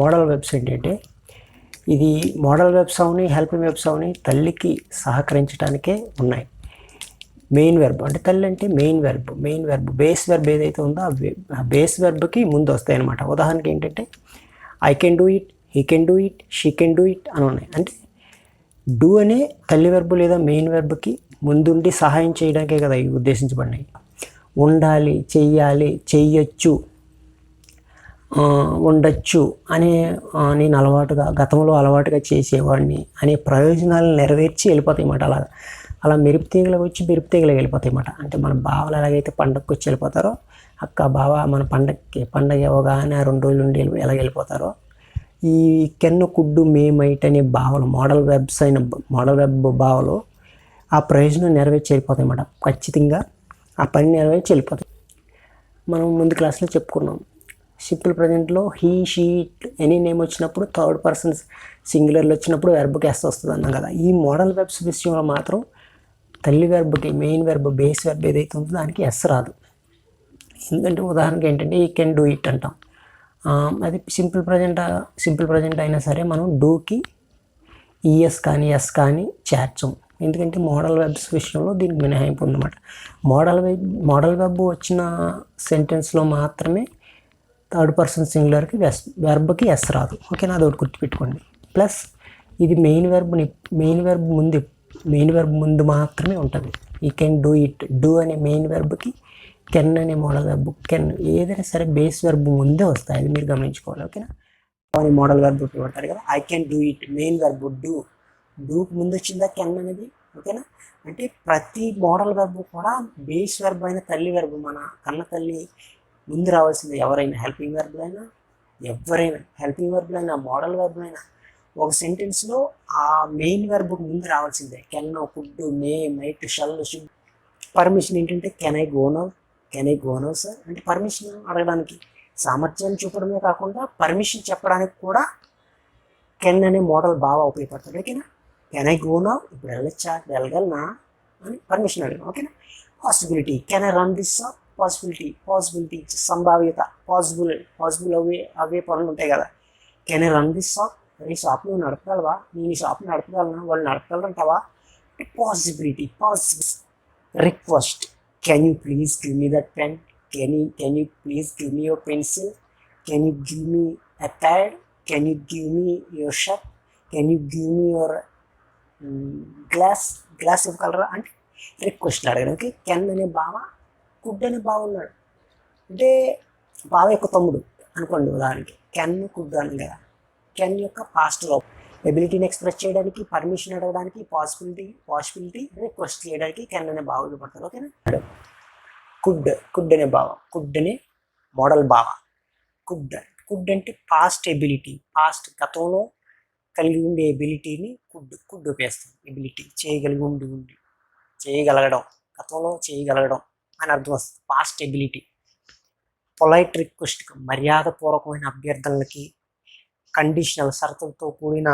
Model webs ఏంటంటే ఇది model webs అవని helping webs అవని తల్లికి సహకరించడానికే ఉన్నాయి. మెయిన్ వెర్బ్ అంటే తల్లి అంటే మెయిన్ వెర్బ్ బేస్ వెర్బ్ ఏదైతే ఉందో ఆ బేస్ వెర్బ్కి ముందు వస్తాయి అన్నమాట. ఉదాహరణకి ఏంటంటే I can do it, he can do it, she can do it అని ఉన్నాయి. అంటే డూ అనే తల్లి వెర్బ్ లేదా మెయిన్ వెర్బ్కి ముందుండి సహాయం చేయడానికే కదా ఇవి ఉద్దేశించబడినాయి. ఉండాలి, చెయ్యాలి, చెయ్యొచ్చు, ఉండొచ్చు అనే నేను గతంలో అలవాటుగా చేసేవాడిని అనే ప్రయోజనాలను నెరవేర్చి వెళ్ళిపోతాయి అన్నమాట. అలా మెరుపు తీగలకు వచ్చి మెరుపు తీగలకు వెళ్ళిపోతాయి అన్నమాట. అంటే మన బావలు ఎలాగైతే పండగకి వచ్చి వెళ్ళిపోతారో అక్క బావ మన పండగ ఇవ్వగానే 2 రోజులు ఉండి ఎలాగ వెళ్ళిపోతారో ఈ కెన్ను కుడ్డు మే మైట్ అనే బావలు మోడల్ వెబ్ బావలు ఆ ప్రయోజనం నెరవేర్చి వెళ్ళిపోతాయి అన్నమాట. ఖచ్చితంగా ఆ పని నెరవేర్చి వెళ్ళిపోతాయి. మనం ముందు క్లాస్లో చెప్పుకున్నాం. సింపుల్ ప్రజెంట్లో హీ, షీ, ఎనీ నేమ్ వచ్చినప్పుడు థర్డ్ పర్సన్ సింగులర్లు వచ్చినప్పుడు వెర్బ్కి ఎస్ వస్తుంది అన్నాం కదా. ఈ మోడల్ వెబ్స్ విషయంలో మాత్రం తల్లి వెర్బ్కి మెయిన్ వెర్బ్ బేస్ వెర్బ్ ఏదైతే ఉందో దానికి ఎస్ రాదు. ఎందుకంటే ఉదాహరణకి ఏంటంటే ఈ కెన్ డూ ఇట్ అంటాం. అది సింపుల్ ప్రజెంట్ అయినా సరే మనం డూకి ఈఎస్ కానీ ఎస్ కానీ చేర్చం. ఎందుకంటే మోడల్ వెబ్స్ విషయంలో దీనికి మినహాయింపు ఉందన్నమాట. మోడల్ వెబ్ వచ్చిన సెంటెన్స్లో మాత్రమే థర్డ్ పర్సన్ సింగులర్కి వెర్బ్కి ఎస్ రాదు. ఓకేనా, అది ఒకటి గుర్తుపెట్టుకోండి. ప్లస్ ఇది మెయిన్ వెర్బ్ ముందు మాత్రమే ఉంటుంది. ఈ కెన్ డూ ఇట్, డూ అనే మెయిన్ వెర్బ్కి కెన్ అనే మోడల్ వెర్బ్ ఏదైనా సరే బేస్ వెర్బ్ ముందే వస్తాయి. అది మీరు గమనించుకోవాలి. ఓకేనా, అని మోడల్ వెర్బ్ పడతారు కదా. I can do it main verb డూకి ముందు వచ్చిందా కెన్ అనేది. ఓకేనా, అంటే ప్రతి మోడల్ వెర్బ్ కూడా బేస్ వెర్బ్ అయిన తల్లి వెర్బ్ మన కన్న తల్లి ముందు రావాల్సింది. ఎవరైనా హెల్పింగ్ వెర్బ్లైనా మోడల్ వెర్బ్లైనా ఒక సెంటెన్స్లో ఆ మెయిన్ వెర్బ్ ముందు రావాల్సిందే. Can, could, may, might, shall, should. Permission ఏంటంటే can I go now sir అంటే పర్మిషన్ అడగడానికి సామర్థ్యాన్ని చూపడమే కాకుండా పర్మిషన్ చెప్పడానికి కూడా కెన్ అనే మోడల్ బాగా ఉపయోగపడుతుంది. ఓకేనా, కెన్ ఐ గో నౌ, ఇప్పుడు వెళ్ళగలనా అని పర్మిషన్ అడగను. ఓకేనా, possibility, can I run this shop, possibility సంభావ్యత, పాసిబుల్ అవే పనులు ఉంటాయి కదా. Can I run this shop, ఈ షాప్ నువ్వు నడపగలవా, నేను ఈ షాప్ నడపగలనా, వాళ్ళు నడపగలరంటావా. Possibility. Request, can you please give me that pen, can you please give me your pencil, can you give me a pad, can you give me your shirt, can you give me your glass ఇవ్వగలరా అంటే request అడగడం. Okay, can అనే బావ, could అనే బావ ఉన్నాడు అంటే బావ యొక్క తమ్ముడు అనుకోండి. ఉదాహరణకి కెన్, కుడ్ అని కదా. కెన్ యొక్క పాస్ట్లో ఎబిలిటీని ఎక్స్ప్రెస్ చేయడానికి, పర్మిషన్ అడగడానికి, పాసిబిలిటీ రిక్వెస్ట్ చేయడానికి కెన్ అనే బావ పడతారు. ఓకేనా, కుడ్ అనే బావ, కుడ్ అనే మోడల్ బావ. కుడ్ అంటే పాస్ట్ ఎబిలిటీ, గతంలో కలిగి ఉండే ఎబిలిటీని కుడ్ ఉపయోగిస్తాం. ఎబిలిటీ చేయగలగడం, గతంలో చేయగలగడం అని అర్థం వస్తుంది. Past ability. పొలైట్ రిక్వెస్ట్, మర్యాదపూర్వకమైన అభ్యర్థనలకి, కండిషనల్ షరతులతో కూడిన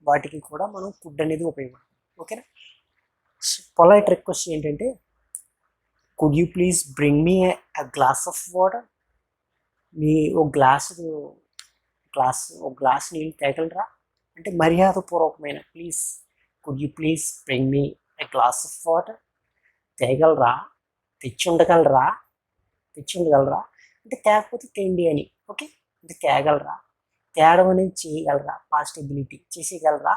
వాటికి కూడా మనం కుడ్ అనేది ఉపయోగపడుతుంది. ఓకేనా, పొలైట్ రిక్వెస్ట్ ఏంటంటే could you please bring me a glass of water, మీ ఒక గ్లాస్ నీళ్ళు తేగలరా అంటే మర్యాదపూర్వకమైన please, could you please bring me a glass of water, తేగలరా, తెచ్చి ఉండగలరా అంటే తేకపోతే తేండి అని. ఓకే, అంటే తేగలరా, తేడం అనేది చేయగలరా, పాస్ట్ ఎబిలిటీ, చేసేయగలరా,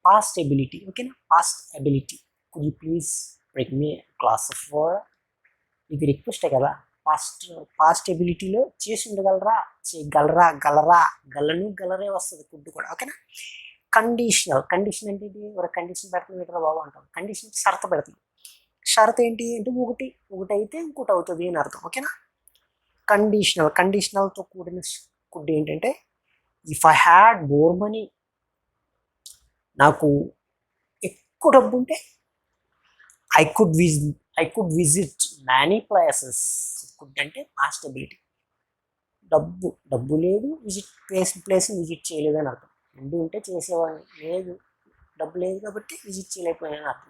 పాస్ట్ ఎబిలిటీ. ఓకేనా, past ability. Could you please bring me glass of water, ఇది రిక్వెస్టే కదా. పాస్ట్ ఎబిలిటీలో చేసి ఉండగలరా, చేయగలరా, గలరే వస్తుంది కుడ్ కూడా. ఓకేనా, కండిషన్ అంటే ఇది ఒక కండిషన్ పెడుతుంది బాబు అంటాం. కండిషన్ షరతు పెడుతుంది. షరతు ఏంటి అంటే ఒకటి అయితే ఇంకోటి అవుతుంది అని అర్థం. ఓకేనా, కండిషనల్తో కూడిన కుడ్ ఏంటంటే if I had more money, నాకు ఎక్కువ డబ్బు ఉంటే I could visit many places. Could అంటే పాస్ట్ ఎబిలిటీ. డబ్బు లేదు, ప్లేస్ విజిట్ చేయలేదు అని అర్థం. రెండు ఉంటే చేసేవాడిని, లేదు డబ్బు లేదు కాబట్టి విజిట్ చేయలేకపోయాను అర్థం.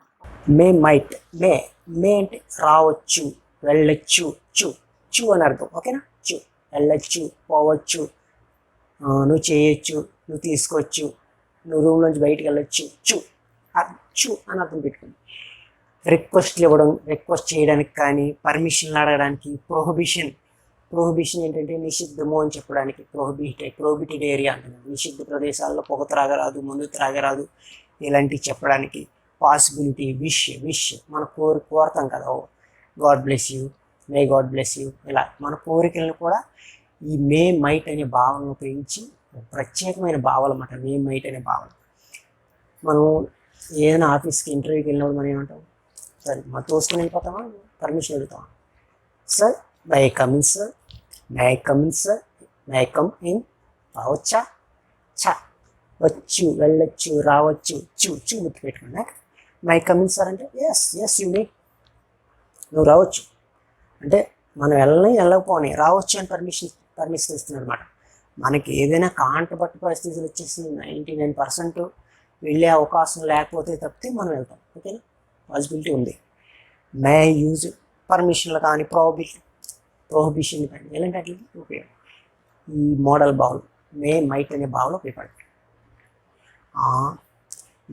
మే అంటే రావచ్చు, వెళ్ళొచ్చు, చూ అని అర్థం. ఓకేనా, వెళ్ళొచ్చు, పోవచ్చు, నువ్వు చేయొచ్చు, నువ్వు తీసుకోవచ్చు, నువ్వు రూమ్లోంచి బయటికి వెళ్ళొచ్చు, చు అని అర్థం పెట్టుకోండి. రిక్వెస్ట్లు ఇవ్వడం, రిక్వెస్ట్ చేయడానికి కానీ, పర్మిషన్లు అడగడానికి. ప్రొహిబిషన్ ఏంటంటే నిషిద్ధము అని చెప్పడానికి. ప్రొహిబిటెడ్ ఏరియా అంటున్నాను. నిషిద్ధ ప్రదేశాల్లో పొగ త్రాగరాదు, మందు త్రాగరాదు, ఇలాంటివి చెప్పడానికి. పాసిబిలిటీ, విష్ మన కోరుతాం కదా, God bless you, may God bless you, ఇలా మన కోరికలను కూడా ఈ మే మైట్ అనే భావనను ఉపయోగించి, ప్రత్యేకమైన భావాలు అన్నమాట మే మైట్ అనే భావన. మనం ఏదైనా ఆఫీస్కి ఇంటర్వ్యూకి వెళ్ళినప్పుడు మనం ఏమంటాం, సరే మనం తోసుకొని వెళ్ళిపోతామా, పర్మిషన్ అడుగుతామా? Sir may I come in sir, may I come in sir, may I come in, రావచ్చా, వచ్చు, వెళ్ళొచ్చు, రావచ్చు, గుర్తు పెట్టుకోండి. May I come in sir అంటే ఎస్ యూ మే, నువ్వు రావచ్చు అంటే మనం వెళ్ళకపోని రావచ్చు అని పర్మిషన్ ఇస్తున్నాడు అనమాట. మనకి ఏదైనా కాంటబట్టు పరిస్థితులు వచ్చేసి 99% వెళ్ళే అవకాశం లేకపోతే తప్పితే మనం వెళ్తాం. ఓకేనా, పాసిబిలిటీ ఉంది. మే యూజ్ పర్మిషన్లు కానీ, ప్రొహిబిషన్ కానీ ఇలాంటి వాటికి ఉపయోగం ఈ మోడల్ బావులు, మే మైట్ అనే బావులు ఉపయోగపడతాయి.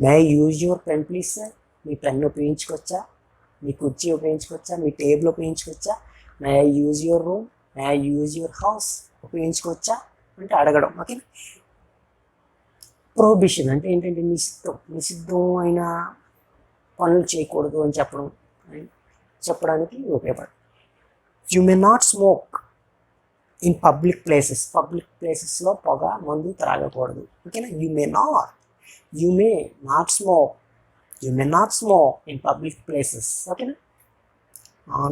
May use your pen please sir, me pen ఉపయోగించుకోవచ్చా, మీ కుర్చీ ఉపయోగించుకోవచ్చా, మీ టేబుల్ ఉపయోగించుకోవచ్చా. May I use your room, may I use your house, ఉపయోగించుకోవచ్చా అంటే అడగడం. ఓకే, ప్రొహిబిషన్ అంటే ఏంటంటే నిషిద్ధం అయిన పనులు చేయకూడదు అని చెప్పడానికి ఉపయోగపడుతుంది. You may not smoke in public ప్లేసెస్లో పొగ, మందు త్రాగకూడదు. ఓకేనా, you may not smoke in public places. ఓకేనా.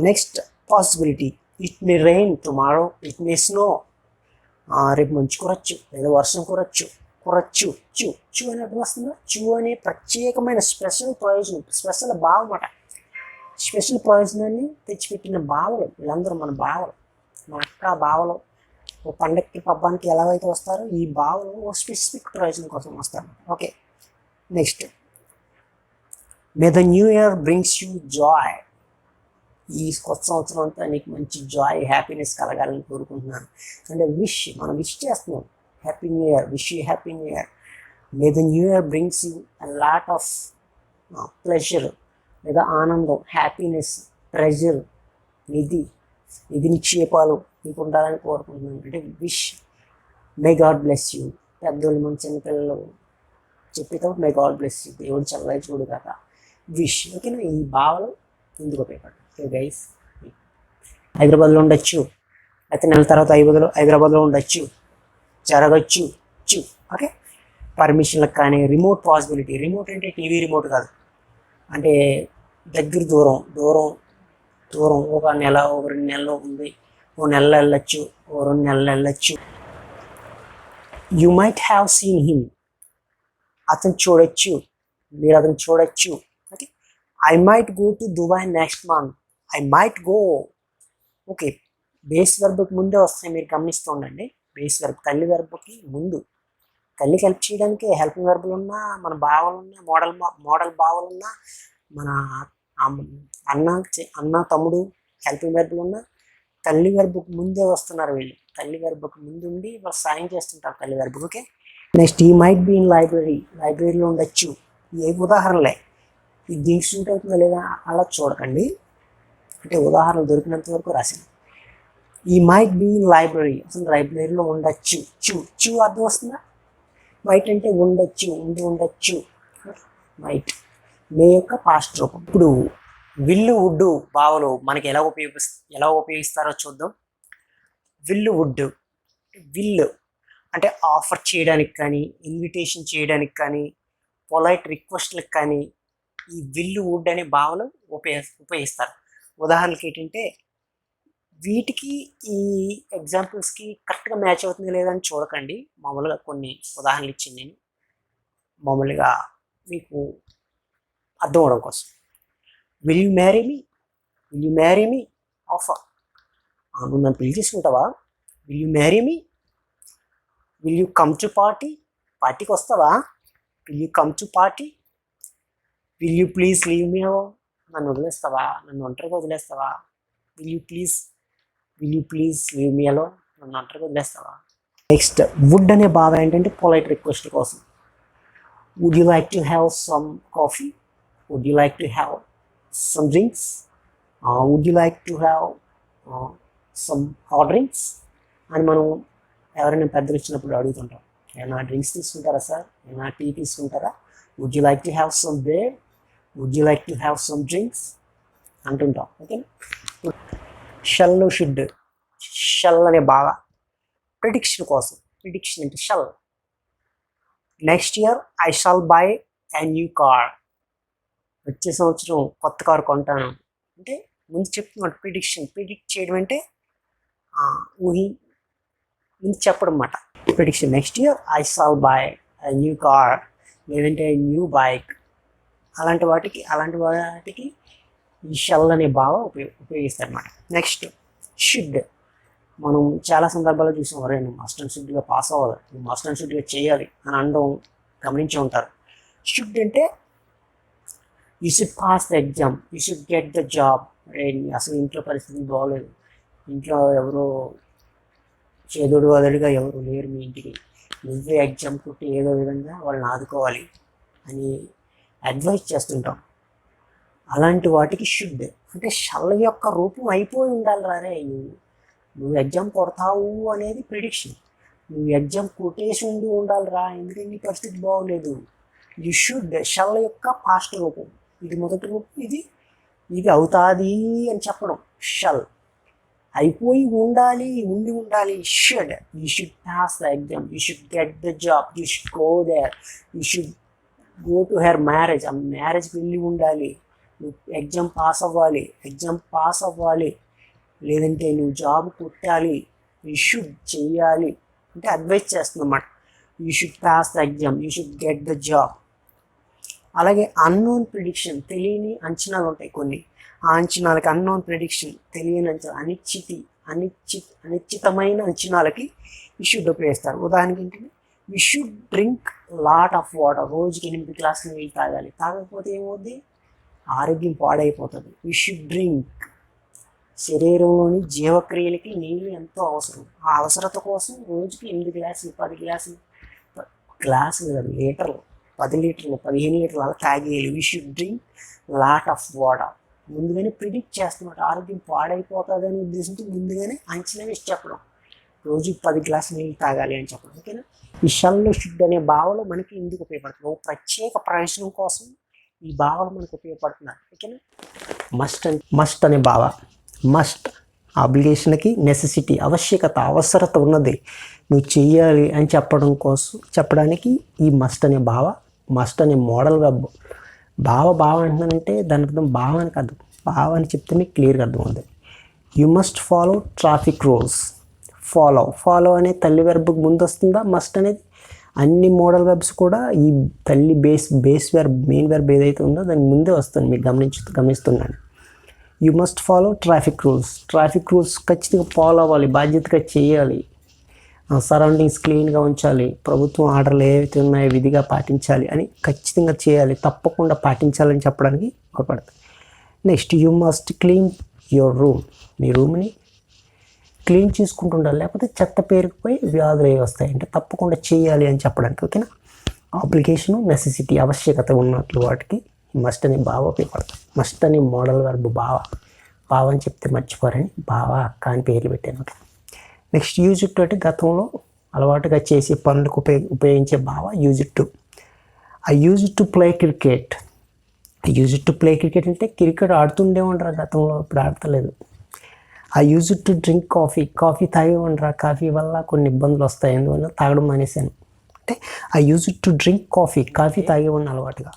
Next possibility, it may rain tomorrow, it may snow, రేపు మంచు కురచ్చు లేదా వర్షం కురచ్చు అని అర్థం వస్తుందా. అనే ప్రత్యేకమైన స్పెషల్ భావం అన్నమాట. స్పెషల్ ప్రయోజనాన్ని తెచ్చిపెట్టిన బావలు వీళ్ళందరూ, మన బావలు, మా అక్క బావలు. ఓ పండగకి పబ్బానికి ఎలాగైతే వస్తారో ఈ బావలు ఓ స్పెసిఫిక్ ప్రయోజనం కోసం వస్తారు. Okay, next, may the new year brings you Joy, ఈ కొత్త సంవత్సరం అంతా నీకు మంచి జాయ్, హ్యాపీనెస్ కలగాలని కోరుకుంటున్నాను అంటే మనం విష్ చేస్తున్నాం. Happy new year, wish you happy new year. May the new year brings you a lot of pleasure లేదా ఆనందం, హ్యాపీనెస్, ట్రెజర్, నిధి నిక్షేపాలు మీకు ఉండాలని కోరుకుంటున్నాను అంటే wish. May God bless you, పెద్దోళ్ళు మన చిన్నపిల్లలు చెప్పేటప్పుడు మే గాడ్ బ్లెస్ యూ, దేవుడు చల్లగా చూడు కాక, విష్. ఓకేనా, ఈ భావన ఎందుకు ఉపయోగపడుతుంది. ఓకే గైస్, హైదరాబాద్లో ఉండొచ్చు, అయితే నెల తర్వాత హైదరాబాద్లో ఉండొచ్చు, జరగచ్చు. ఓకే, పర్మిషన్లకు కానీ. రిమోట్ పాసిబిలిటీ, రిమోట్ అంటే టీవీ రిమోట్ కాదు, అంటే దగ్గర దూరం ఒక నెల, ఒక 2 నెలలు ఉంది, ఓ నెలలో వెళ్ళొచ్చు, ఓ 2 నెలలు వెళ్ళొచ్చు. You might have seen him, మీరు అతను చూడొచ్చు. Okay, I might go to Dubai next month, I might go. Okay, base వెర్బ్కి ముందే వస్తాయి, మీరు గమనిస్తూ ఉండండి. బేస్ వెర్బ్ తల్లి వెర్బ్కి ముందు, తల్లికి హెల్ప్ చేయడానికి హెల్పింగ్ వెర్బులు ఉన్నా, మన భావాలు ఉన్నా, మోడల్ భావాలు ఉన్నా, మన అన్న తమ్ముడు హెల్పింగ్ వెర్బులు ఉన్నా, తల్లి వెర్బుకు ముందే వస్తున్నారు వీళ్ళు. తల్లి వెర్బుకు ముందు ఉండి వాళ్ళు సాయం చేస్తుంటారు తల్లి వెర్బుకి. Okay, next, he might be in లైబ్రరీలో ఉండొచ్చు. ఏ ఉదాహరణలే, ఇది దీనికి సూట్ అవుతుందా లేదా అలా చూడకండి, అంటే ఉదాహరణలు దొరికినంత వరకు రాసింది. He might be in library, అసలు లైబ్రరీలో ఉండొచ్చు అర్థం వస్తుందా. మైట్ అంటే ఉండొచ్చు. మైట్ మే యొక్క పాస్ట్ రూపం. ఇప్పుడు విల్లు వుడ్డు భావలు మనకి ఎలా ఉపయోగిస్తారో చూద్దాం. విల్లు అంటే ఆఫర్ చేయడానికి కానీ, ఇన్విటేషన్ చేయడానికి కానీ, పొలైట్ రిక్వెస్ట్లకు కానీ ఈ విల్లు వుడ్ అనే భావన ఉపయోగిస్తారు. ఉదాహరణకి ఏంటంటే వీటికి ఈ ఎగ్జాంపుల్స్కి కరెక్ట్గా మ్యాచ్ అవుతుంది లేదని చూడకండి. మామూలుగా కొన్ని ఉదాహరణలు ఇచ్చింది నేను మామూలుగా మీకు అర్థం అవడం కోసం. Will you marry me offer, నువ్వు నన్ను పెళ్లి చేసుకుంటావా. Will you marry me. Will you come to పార్టీకి వస్తావా. Will you come to party. Will you please leave me, నన్ను ఒంటరిగా వదిలేస్తావా. Will you please leave me alone, నన్ను ఒంటరిగా వదిలేస్తావా. నెక్స్ట్ వుడ్ అనే భావం ఏంటంటే పొలైట్ రిక్వెస్ట్ కోసం. Would you like to have some coffee, would you like to have some drinks, would you like to have some hot drinks అని మనం ఎవరైనా పెద్దలు ఇచ్చినప్పుడు అడుగుతుంటాం. ఏమైనా డ్రింక్స్ తీసుకుంటారా సార్, ఏమైనా టీ తీసుకుంటారా, would you like to have some beer, would you like to have some drinks అంటుంటాం. ఓకే. షల్ షుడ్, షల్ అనే బాగా ప్రిడిక్షన్ కోసం. ప్రిడిక్షన్ అంటే shall. Next year I shall buy a new car, వచ్చే సంవత్సరం కొత్త కారు కొంటాను అంటే ముందు చెప్తున్నాడు. ప్రిడిక్షన్, ప్రిడిక్ట్ చేయడం అంటే ఊహి ముందు చెప్పడం అన్నమాట. Prediction. Next year I shall buy a new car, లేదంటే న్యూ బైక్, అలాంటి వాటికి ఈ షల్ అనే భావం ఉపయోగిస్తారు అన్నమాట. Next should. మనం చాలా సందర్భాల్లో చూసాం, వరే నువ్వు మస్ట్ అండ్ షుడ్గా పాస్ అవ్వాలి, నువ్వు మస్ట్ అండ్ షుడ్గా చేయాలి అని అనడం గమనించి ఉంటారు. షుడ్ అంటే you should pass the exam, you should get the job. అసలు ఇంట్లో పరిస్థితి బాగోలేదు, ఇంట్లో ఎవరో చేదుడు వదడుగా ఎవరు లేరు మీ ఇంటికి, నువ్వే ఎగ్జామ్ కొట్టి ఏదో విధంగా వాళ్ళని ఆదుకోవాలి అని అడ్వైస్ చేస్తుంటాం. అలాంటి వాటికి షుడ్ అంటే షల్ యొక్క రూపం అయిపోయి ఉండాలి. రారే నువ్వు ఎగ్జామ్ కొడతావు అనేది ప్రిడిక్షన్. నువ్వు ఎగ్జామ్ కొట్టేసి ఉండాలి రా, ఎందుకంటే నీ పరిస్థితి బాగోలేదు. యు షుడ్ షల్ యొక్క పాస్ట్ రూపం, ఇది మొదటి రూపం, ఇది అవుతాది అని చెప్పడం. షల్ అయిపోయి ఉండాలి, ఉండాలి. Should, you should pass the exam, you should get the job, you should go there, you should go to her marriage, ఆ మ్యారేజ్కి వెళ్ళి ఉండాలి, నువ్వు ఎగ్జామ్ పాస్ అవ్వాలి, లేదంటే నువ్వు జాబ్ కొట్టాలి, యూ షుడ్ చెయ్యాలి అంటే అడ్వైస్ చేస్తుందన్నమాట. You should pass the exam, you should get the job. అలాగే అన్నోన్ ప్రిడిక్షన్, తెలియని అంచనాలు ఉంటాయి కొన్ని. ఆ అంచనాలకి అన్నోన్ ప్రిడిక్షన్, తెలియని అంచనా, అనిశ్చితమైన అంచనాలకి యూ షుడ్ ఉపయోగిస్తారు. ఉదాహరణకి ఏంటంటే you should drink lot of water, రోజుకి 8 గ్లాసులు నీళ్ళు తాగాలి, తాగకపోతే ఏమవుద్ది, ఆరోగ్యం పాడైపోతుంది. You should drink. శరీరంలోని జీవక్రియలకి నీళ్ళు ఎంతో అవసరం. ఆ అవసరత కోసం రోజుకి 8 గ్లాసులు 10 గ్లాసులు లీటర్లు, 10 లీటర్లు 15 లీటర్లు అలా తాగేయాలి. You should drink lot of water. ముందుగానే ప్రిడిక్ట్ చేస్తున్నమాట, ఆరోగ్యం పాడైపోతుంది అనే ఉద్దేశంతో ముందుగానే అంచనా వేసి చెప్పడం, రోజుకి 10 గ్లాసులు నీళ్ళు తాగాలి అని చెప్పడం. ఓకేనా. ఈ షల్ షుడ్ అనే భావనలు మనకి ఎందుకు ఉపయోగపడుతుంది, ఒక ప్రత్యేక ప్రయోజనం కోసం ఈ భావనలు మనకు ఉపయోగపడుతున్నారు. ఓకేనా. మస్ట్ అనే భావ, మస్ట్ ఆబ్లిగేషన్కి, నెసెసిటీ ఆవశ్యకత, అవసరత ఉన్నది, నువ్వు చెయ్యాలి అని చెప్పడానికి ఈ మస్ట్ అనే భావ. మస్ట్ అనే మోడల్ వెబ్. భావ అంటున్నానంటే దాని అర్థం భావ అని కాదు, భావ అని చెప్తే మీకు క్లియర్గా అర్థం ఉంది. You must follow traffic rules. Follow అనే తల్లి వెర్బ్కి ముందు వస్తుందా మస్ట్ అనేది. అన్ని మోడల్ వెబ్స్ కూడా ఈ తల్లి బేస్ వెర్బ్, మెయిన్ వెర్బ్ ఏదైతే ఉందో దాని ముందే వస్తుంది, మీకు గమనిస్తున్నాను. You must follow traffic rules ఖచ్చితంగా ఫాలో అవ్వాలి, బాధ్యతగా చేయాలి. సరౌండింగ్స్ క్లీన్గా ఉంచాలి, ప్రభుత్వం ఆర్డర్లు ఏవైతే ఉన్నాయో విధిగా పాటించాలి అని ఖచ్చితంగా చేయాలి, తప్పకుండా పాటించాలని చెప్పడానికి ఉపయోగపడుతుంది. Next you must clean your room. మీ రూమ్ని క్లీన్ చేసుకుంటుండాలి, లేకపోతే చెత్త పేరుకుపోయి వ్యాధులు ఏవి వస్తాయి అంటే తప్పకుండా చేయాలి అని చెప్పడానికి. ఓకేనా. ఆబ్లిగేషను, నెసెసిటీ ఆవశ్యకత ఉన్నట్లు వాటికి మస్ట్ అనే భావ ఉపయోగపడుతుంది. మస్ట్ అనే మోడల్ వెర్బ్ భావ అని చెప్తే మర్చిపోరని భావ అక్క అని పేర్లు పెట్టాను. ఓకే. నెక్స్ట్ యూజ్ ఇట్ అంటే గతంలో అలవాటుగా చేసే పనులకు ఉపయోగించే భావ use it to. I use to play cricket. అంటే క్రికెట్ ఆడుతుండే ఉండరా గతంలో, ఇప్పుడు ఆడతలేదు. I use to drink coffee తాగి ఉండరా, కాఫీ వల్ల కొన్ని ఇబ్బందులు వస్తాయి, ఎందువల్ల తాగడం మానేశాను అంటే I use to drink coffee తాగి ఉన్న అలవాటుగా.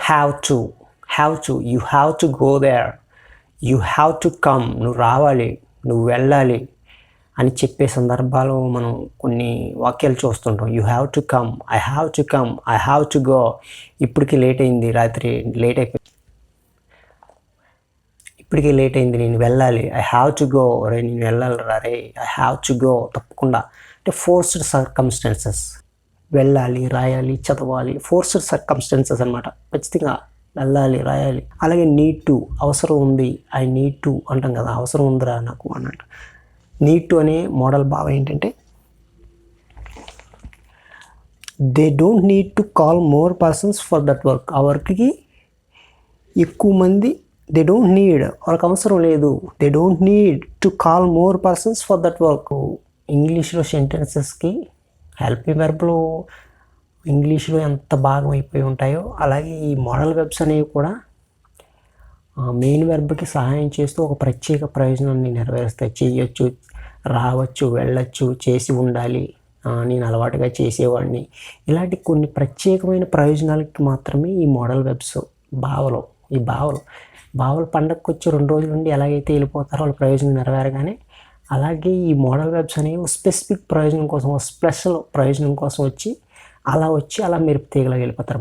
Have to you have to go there, you have to come, నువ్వు రావాలి, నువ్వు వెళ్ళాలి అని చెప్పే సందర్భాలు మనం కొన్ని వాక్యాలు చూస్తుంటాం. You have to come, I have to go, ఇప్పటికీ లేట్ అయింది, రాత్రి లేట్ అయిపోయింది, నేను వెళ్ళాలి. ఐ హ్యావ్ టు గో, నేను వెళ్ళాలి రే, ఐ హ్యావ్ టు గో తప్పకుండా అంటే ఫోర్స్డ్ సర్కమ్స్టాన్సెస్. వెళ్ళాలి, రాయాలి, చదవాలి, ఫోర్స్డ్ సర్కమ్స్టాన్సెస్ అనమాట. ఖచ్చితంగా వెళ్ళాలి, రాయాలి. అలాగే నీడ్ టు, అవసరం ఉంది, ఐ నీడ్ టు అంటాం కదా, అవసరం ఉందిరా నాకు అన్నట్టు. నీడ్ టు అనే మోడల్ భావం ఏంటంటే they don't need to call more persons for that work. ఆ వర్క్కి ఎక్కువ మంది దే డోంట్ నీడ్, వాళ్ళకి అవసరం లేదు. They don't need to call more persons for that work. ఇంగ్లీష్లో సెంటెన్సెస్కి హెల్పింగ్ వెర్బ్లు ఇంగ్లీష్లో ఎంత భాగం అయిపోయి ఉంటాయో అలాగే ఈ మోడల్ వెర్బ్స్ అనేవి కూడా మెయిన్ వెర్బ్కి సహాయం చేస్తూ ఒక ప్రత్యేక ప్రయోజనాన్ని నెరవేరుస్తాయి. చేయొచ్చు, రావచ్చు, వెళ్ళొచ్చు, చేసి ఉండాలి, నేను అలవాటుగా చేసేవాడిని, ఇలాంటి కొన్ని ప్రత్యేకమైన ప్రయోజనాలకి మాత్రమే ఈ మోడల్ వెర్బ్స్ ఈ బావలు పండగకు వచ్చి 2 రోజుల నుండి ఎలాగైతే వెళ్ళిపోతారో వాళ్ళ ప్రయోజనం నెరవేరగానే అలాగే ఈ మోడల్ వెర్బ్స్ అనేవి స్పెసిఫిక్ ప్రయోజనం కోసం, స్పెషల్ ప్రయోజనం కోసం వచ్చి అలా మెరుపు తీగలా వెళ్ళిపోతారు.